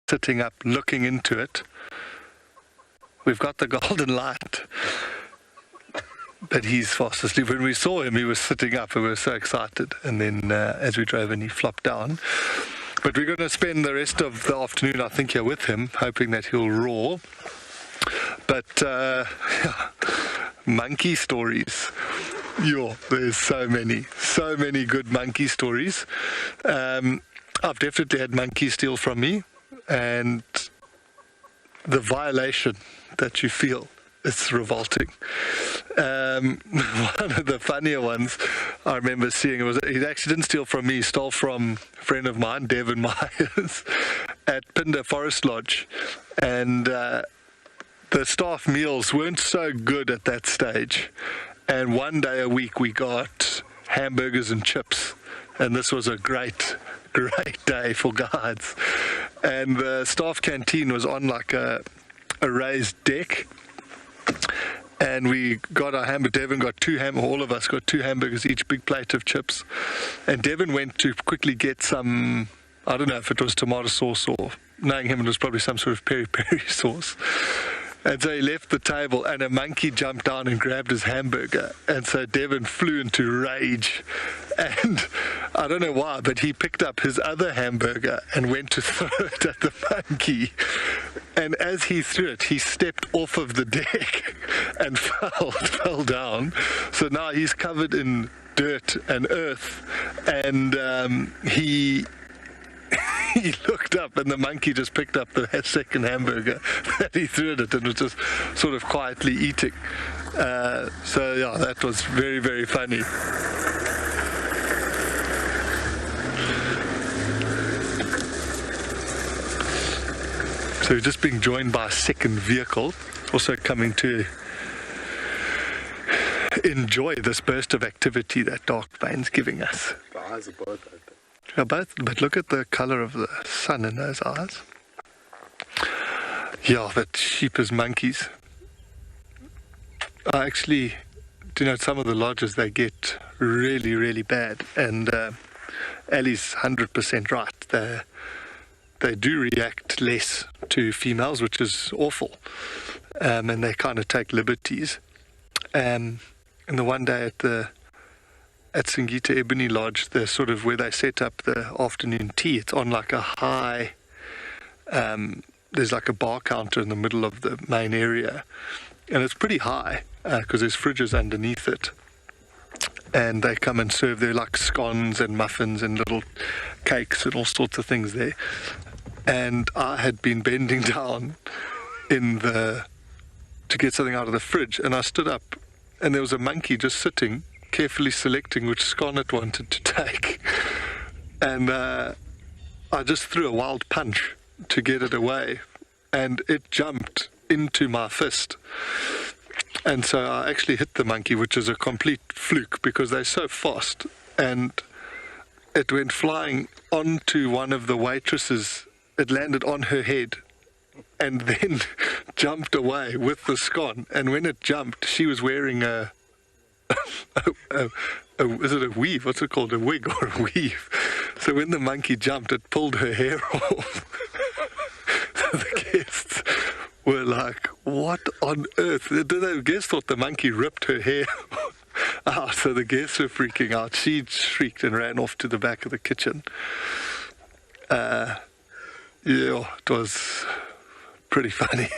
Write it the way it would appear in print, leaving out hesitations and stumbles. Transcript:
sitting up, looking into it. We've got the golden light, but he's fast asleep. When we saw him, he was sitting up, and we were so excited. And then as we drove in, he flopped down. But we're going to spend the rest of the afternoon, I think, here with him, hoping that he'll roar. But monkey stories. There's so many good monkey stories. I've definitely had monkeys steal from me, and the violation that you feel, it's revolting. One of the funnier ones I remember seeing, he actually didn't steal from me, he stole from a friend of mine, Devin Myers, at Pinder Forest Lodge. And the staff meals weren't so good at that stage. And one day a week we got hamburgers and chips. And this was a great day for guides. And the staff canteen was on like a raised deck. And we got our hamburger. Devin got all of us got 2 hamburgers each, big plate of chips. And Devin went to quickly get some, I don't know if it was tomato sauce, or knowing him, it was probably some sort of peri-peri sauce. And so he left the table, and a monkey jumped down and grabbed his hamburger. And so Devin flew into rage. And I don't know why, but he picked up his other hamburger and went to throw it at the monkey. And as he threw it, he stepped off of the deck and fell down. So now he's covered in dirt and earth. And he looked up, and the monkey just picked up the second hamburger that he threw at it and was just sort of quietly eating. So yeah, that was very, very funny. So we're just being joined by a second vehicle, also coming to enjoy this burst of activity that Darkbane's giving us. The eyes are both open. Yeah, both, but look at the colour of the sun in those eyes. Yeah, that sheep as monkeys. I actually, some of the lodges, they get really, really bad. And Ali's 100% right. They do react less to females, which is awful. And they kind of take liberties. And the one day at Singita Ebony Lodge, the sort of where they set up the afternoon tea, it's on like a high, there's like a bar counter in the middle of the main area, and it's pretty high because there's fridges underneath it, and they come and serve there like scones and muffins and little cakes and all sorts of things there. And I had been bending down to get something out of the fridge, and I stood up, and there was a monkey just sitting, carefully selecting which scone it wanted to take. And I just threw a wild punch to get it away, and it jumped into my fist. And so I actually hit the monkey, which is a complete fluke because they're so fast. And it went flying onto one of the waitresses. It landed on her head and then jumped away with the scone. And when it jumped, she was wearing is it a weave? What's it called? A wig or a weave? So when the monkey jumped, it pulled her hair off. So the guests were like, what on earth? The guests thought the monkey ripped her hair out. So the guests were freaking out. She shrieked and ran off to the back of the kitchen. Yeah, it was pretty funny.